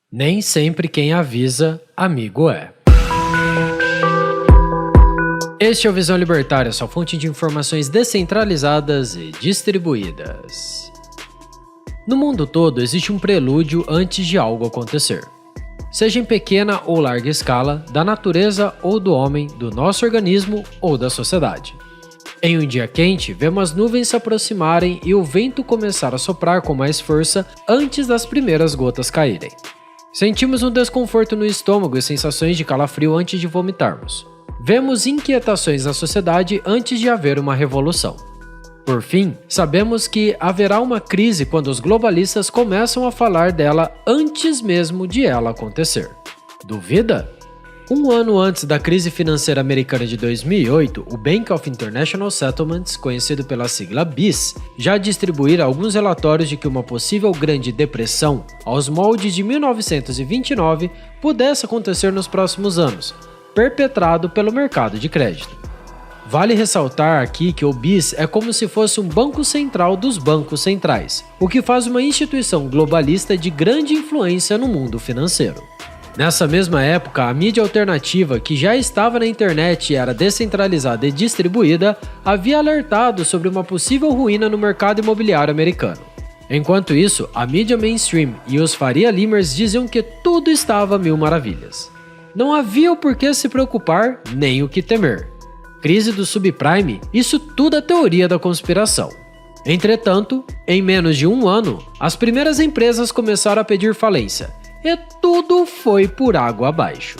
Nem sempre quem avisa, amigo é. Este é o Visão Libertária, sua fonte de informações descentralizadas e distribuídas. No mundo todo existe um prelúdio antes de algo acontecer. Seja em pequena ou larga escala, da natureza ou do homem, do nosso organismo ou da sociedade. Em um dia quente, vemos as nuvens se aproximarem e o vento começar a soprar com mais força antes das primeiras gotas caírem. Sentimos um desconforto no estômago e sensações de calafrio antes de vomitarmos. Vemos inquietações na sociedade antes de haver uma revolução. Por fim, sabemos que haverá uma crise quando os globalistas começam a falar dela antes mesmo de ela acontecer. Duvida? Um ano antes da crise financeira americana de 2008, o Bank of International Settlements, conhecido pela sigla BIS, já distribuíra alguns relatórios de que uma possível Grande Depressão, aos moldes de 1929, pudesse acontecer nos próximos anos, perpetrado pelo mercado de crédito. Vale ressaltar aqui que o BIS é como se fosse um banco central dos bancos centrais, o que faz uma instituição globalista de grande influência no mundo financeiro. Nessa mesma época, a mídia alternativa, que já estava na internet e era descentralizada e distribuída, havia alertado sobre uma possível ruína no mercado imobiliário americano. Enquanto isso, a mídia mainstream e os Faria Limers diziam que tudo estava a mil maravilhas. Não havia o porquê se preocupar, nem o que temer. Crise do subprime, isso tudo é teoria da conspiração. Entretanto, em menos de um ano, as primeiras empresas começaram a pedir falência. E tudo foi por água abaixo.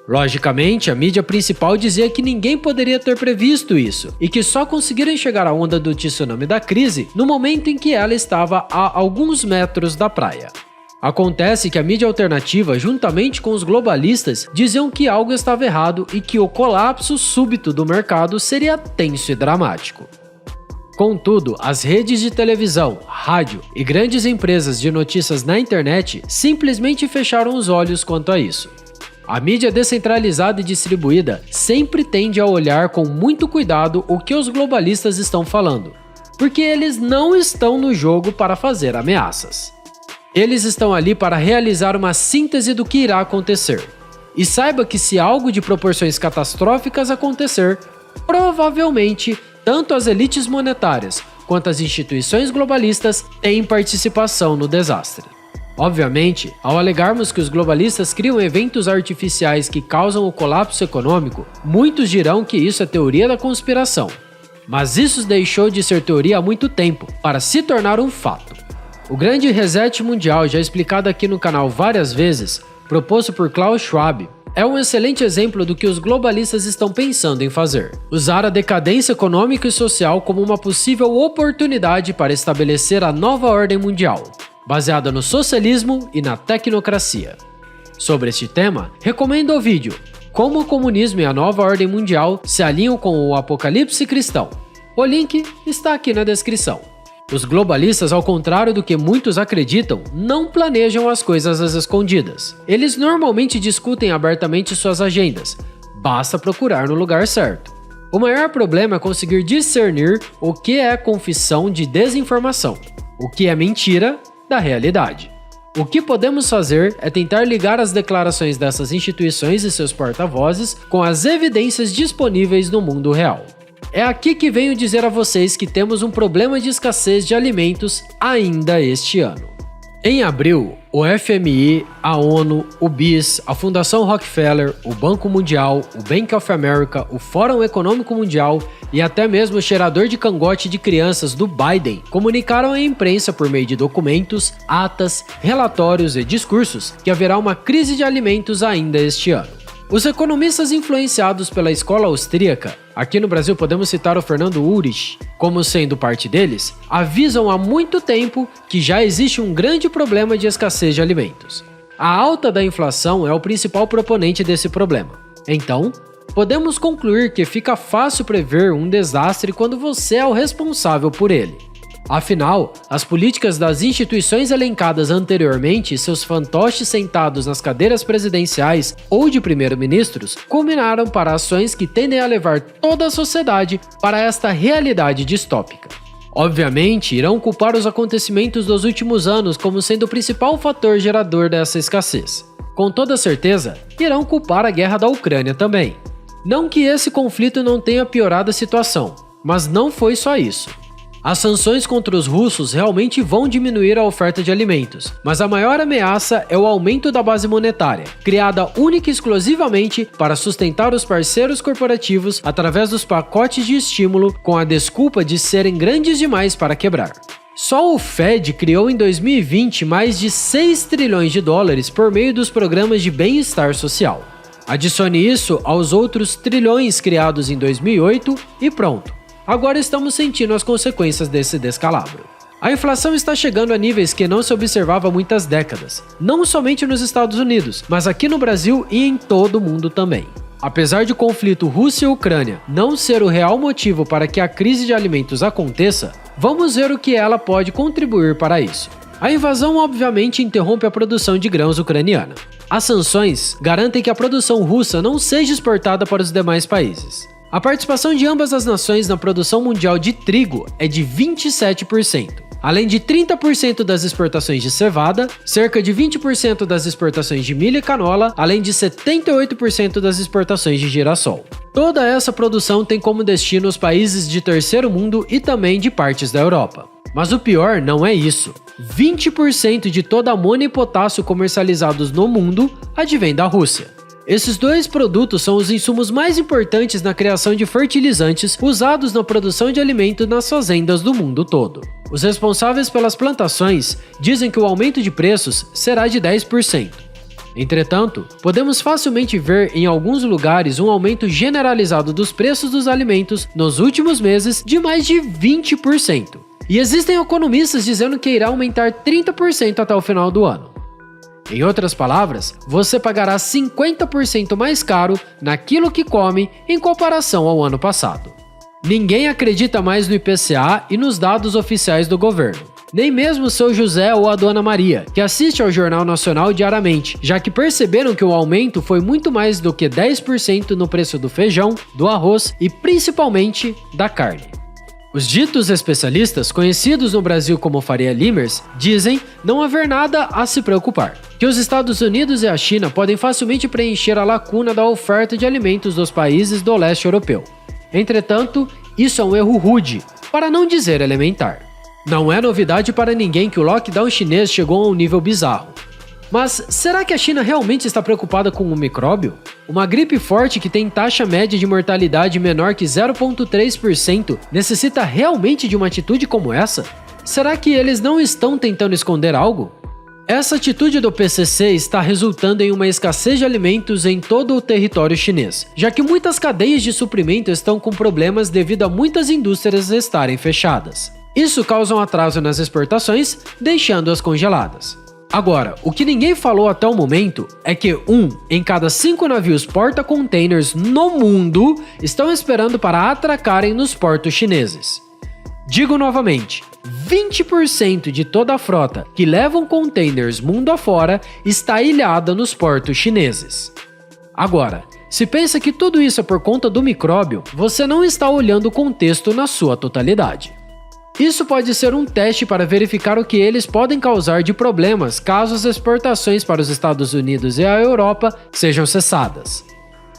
Logicamente, a mídia principal dizia que ninguém poderia ter previsto isso e que só conseguiram enxergar a onda do tsunami da crise no momento em que ela estava a alguns metros da praia. Acontece que a mídia alternativa, juntamente com os globalistas, diziam que algo estava errado e que o colapso súbito do mercado seria tenso e dramático. Contudo, as redes de televisão, rádio e grandes empresas de notícias na internet simplesmente fecharam os olhos quanto a isso. A mídia descentralizada e distribuída sempre tende a olhar com muito cuidado o que os globalistas estão falando, porque eles não estão no jogo para fazer ameaças. Eles estão ali para realizar uma síntese do que irá acontecer. E saiba que se algo de proporções catastróficas acontecer, provavelmente tanto as elites monetárias quanto as instituições globalistas têm participação no desastre. Obviamente, ao alegarmos que os globalistas criam eventos artificiais que causam o colapso econômico, muitos dirão que isso é teoria da conspiração. Mas isso deixou de ser teoria há muito tempo, para se tornar um fato. O grande reset mundial, já explicado aqui no canal várias vezes, proposto por Klaus Schwab, é um excelente exemplo do que os globalistas estão pensando em fazer. Usar a decadência econômica e social como uma possível oportunidade para estabelecer a nova ordem mundial, baseada no socialismo e na tecnocracia. Sobre este tema, recomendo o vídeo Como o Comunismo e a Nova Ordem Mundial se alinham com o Apocalipse Cristão. O link está aqui na descrição. Os globalistas, ao contrário do que muitos acreditam, não planejam as coisas às escondidas. Eles normalmente discutem abertamente suas agendas, basta procurar no lugar certo. O maior problema é conseguir discernir o que é confissão de desinformação, o que é mentira da realidade. O que podemos fazer é tentar ligar as declarações dessas instituições e seus porta-vozes com as evidências disponíveis no mundo real. É aqui que venho dizer a vocês que temos um problema de escassez de alimentos ainda este ano. Em abril, o FMI, a ONU, o BIS, a Fundação Rockefeller, o Banco Mundial, o Bank of America, o Fórum Econômico Mundial e até mesmo o cheirador de cangote de crianças do Biden comunicaram à imprensa por meio de documentos, atas, relatórios e discursos que haverá uma crise de alimentos ainda este ano. Os economistas influenciados pela escola austríaca, aqui no Brasil podemos citar o Fernando Ulrich como sendo parte deles, avisam há muito tempo que já existe um grande problema de escassez de alimentos. A alta da inflação é o principal proponente desse problema. Então, podemos concluir que fica fácil prever um desastre quando você é o responsável por ele. Afinal, as políticas das instituições elencadas anteriormente e seus fantoches sentados nas cadeiras presidenciais ou de primeiro-ministros culminaram para ações que tendem a levar toda a sociedade para esta realidade distópica. Obviamente, irão culpar os acontecimentos dos últimos anos como sendo o principal fator gerador dessa escassez. Com toda certeza, irão culpar a guerra da Ucrânia também. Não que esse conflito não tenha piorado a situação, mas não foi só isso. As sanções contra os russos realmente vão diminuir a oferta de alimentos, mas a maior ameaça é o aumento da base monetária, criada única e exclusivamente para sustentar os parceiros corporativos através dos pacotes de estímulo com a desculpa de serem grandes demais para quebrar. Só o Fed criou em 2020 mais de 6 trilhões de dólares por meio dos programas de bem-estar social. Adicione isso aos outros trilhões criados em 2008 e pronto. Agora estamos sentindo as consequências desse descalabro. A inflação está chegando a níveis que não se observava há muitas décadas, não somente nos Estados Unidos, mas aqui no Brasil e em todo o mundo também. Apesar de o conflito Rússia e Ucrânia não ser o real motivo para que a crise de alimentos aconteça, vamos ver o que ela pode contribuir para isso. A invasão obviamente interrompe a produção de grãos ucraniana. As sanções garantem que a produção russa não seja exportada para os demais países. A participação de ambas as nações na produção mundial de trigo é de 27%, além de 30% das exportações de cevada, cerca de 20% das exportações de milho e canola, além de 78% das exportações de girassol. Toda essa produção tem como destino os países de terceiro mundo e também de partes da Europa. Mas o pior não é isso. 20% de toda a amônia e potássio comercializados no mundo advém da Rússia. Esses dois produtos são os insumos mais importantes na criação de fertilizantes usados na produção de alimento nas fazendas do mundo todo. Os responsáveis pelas plantações dizem que o aumento de preços será de 10%. Entretanto, podemos facilmente ver em alguns lugares um aumento generalizado dos preços dos alimentos nos últimos meses de mais de 20%. E existem economistas dizendo que irá aumentar 30% até o final do ano. Em outras palavras, você pagará 50% mais caro naquilo que come em comparação ao ano passado. Ninguém acredita mais no IPCA e nos dados oficiais do governo. Nem mesmo o seu José ou a Dona Maria, que assiste ao Jornal Nacional diariamente, já que perceberam que o aumento foi muito mais do que 10% no preço do feijão, do arroz e principalmente da carne. Os ditos especialistas, conhecidos no Brasil como Faria Limers, dizem não haver nada a se preocupar, que os Estados Unidos e a China podem facilmente preencher a lacuna da oferta de alimentos dos países do leste europeu. Entretanto, isso é um erro rude, para não dizer elementar. Não é novidade para ninguém que o lockdown chinês chegou a um nível bizarro. Mas será que a China realmente está preocupada com o micróbio? Uma gripe forte que tem taxa média de mortalidade menor que 0,3% necessita realmente de uma atitude como essa? Será que eles não estão tentando esconder algo? Essa atitude do PCC está resultando em uma escassez de alimentos em todo o território chinês, já que muitas cadeias de suprimento estão com problemas devido a muitas indústrias estarem fechadas. Isso causa um atraso nas exportações, deixando-as congeladas. Agora, o que ninguém falou até o momento é que 1 em cada 5 navios porta-containers no mundo estão esperando para atracarem nos portos chineses. Digo novamente, 20% de toda a frota que levam containers mundo afora está ilhada nos portos chineses. Agora, se pensa que tudo isso é por conta do micróbio, você não está olhando o contexto na sua totalidade. Isso pode ser um teste para verificar o que eles podem causar de problemas caso as exportações para os Estados Unidos e a Europa sejam cessadas.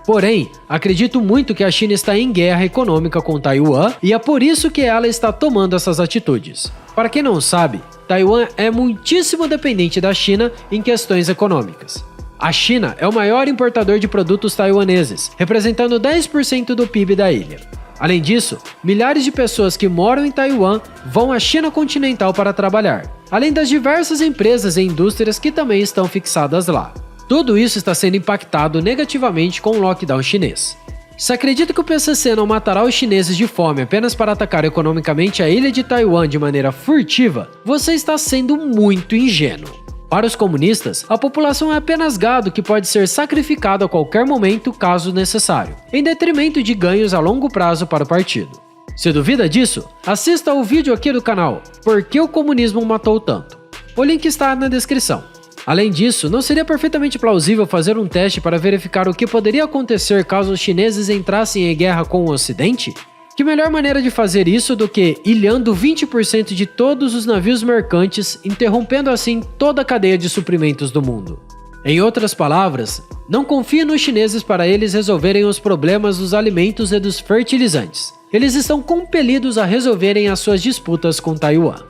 Porém, acredito muito que a China está em guerra econômica com Taiwan e é por isso que ela está tomando essas atitudes. Para quem não sabe, Taiwan é muitíssimo dependente da China em questões econômicas. A China é o maior importador de produtos taiwaneses, representando 10% do PIB da ilha. Além disso, milhares de pessoas que moram em Taiwan vão à China continental para trabalhar, além das diversas empresas e indústrias que também estão fixadas lá. Tudo isso está sendo impactado negativamente com o lockdown chinês. Se acredita que o PCC não matará os chineses de fome apenas para atacar economicamente a ilha de Taiwan de maneira furtiva, você está sendo muito ingênuo. Para os comunistas, a população é apenas gado que pode ser sacrificado a qualquer momento caso necessário, em detrimento de ganhos a longo prazo para o partido. Se duvida disso, assista ao vídeo aqui do canal Por que o comunismo matou tanto? O link está na descrição. Além disso, não seria perfeitamente plausível fazer um teste para verificar o que poderia acontecer caso os chineses entrassem em guerra com o Ocidente? Que melhor maneira de fazer isso do que ilhando 20% de todos os navios mercantes, interrompendo assim toda a cadeia de suprimentos do mundo? Em outras palavras, não confie nos chineses para eles resolverem os problemas dos alimentos e dos fertilizantes. Eles estão compelidos a resolverem as suas disputas com Taiwan.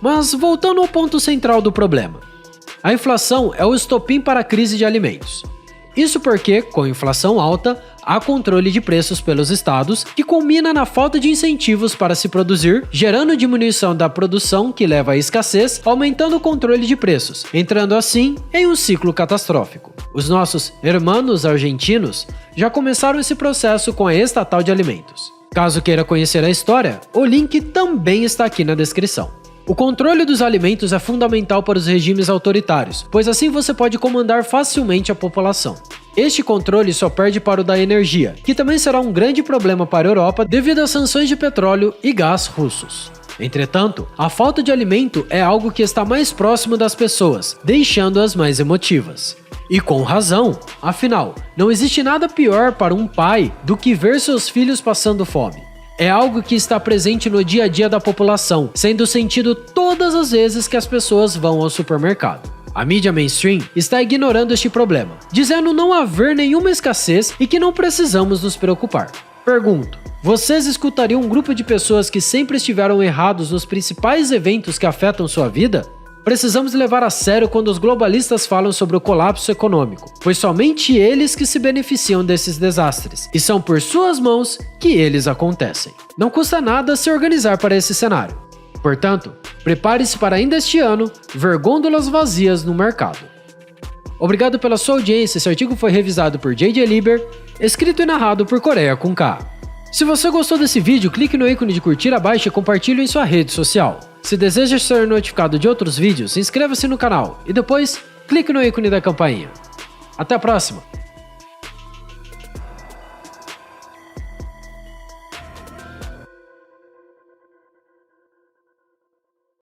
Mas voltando ao ponto central do problema. A inflação é o estopim para a crise de alimentos. Isso porque, com inflação alta, há controle de preços pelos estados, que culmina na falta de incentivos para se produzir, gerando diminuição da produção que leva à escassez, aumentando o controle de preços, entrando assim em um ciclo catastrófico. Os nossos hermanos argentinos já começaram esse processo com a estatal de alimentos. Caso queira conhecer a história, o link também está aqui na descrição. O controle dos alimentos é fundamental para os regimes autoritários, pois assim você pode comandar facilmente a população. Este controle só perde para o da energia, que também será um grande problema para a Europa devido às sanções de petróleo e gás russos. Entretanto, a falta de alimento é algo que está mais próximo das pessoas, deixando-as mais emotivas. E com razão, afinal, não existe nada pior para um pai do que ver seus filhos passando fome. É algo que está presente no dia a dia da população, sendo sentido todas as vezes que as pessoas vão ao supermercado. A mídia mainstream está ignorando este problema, dizendo não haver nenhuma escassez e que não precisamos nos preocupar. Pergunto, vocês escutariam um grupo de pessoas que sempre estiveram errados nos principais eventos que afetam sua vida? Precisamos levar a sério quando os globalistas falam sobre o colapso econômico, pois somente eles que se beneficiam desses desastres, e são por suas mãos que eles acontecem. Não custa nada se organizar para esse cenário. Portanto, prepare-se para ainda este ano ver gôndolas vazias no mercado. Obrigado pela sua audiência. Esse artigo foi revisado por J.J. Lieber, escrito e narrado por Coreia com K. Se você gostou desse vídeo, clique no ícone de curtir abaixo e compartilhe em sua rede social. Se deseja ser notificado de outros vídeos, inscreva-se no canal e depois clique no ícone da campainha. Até a próxima!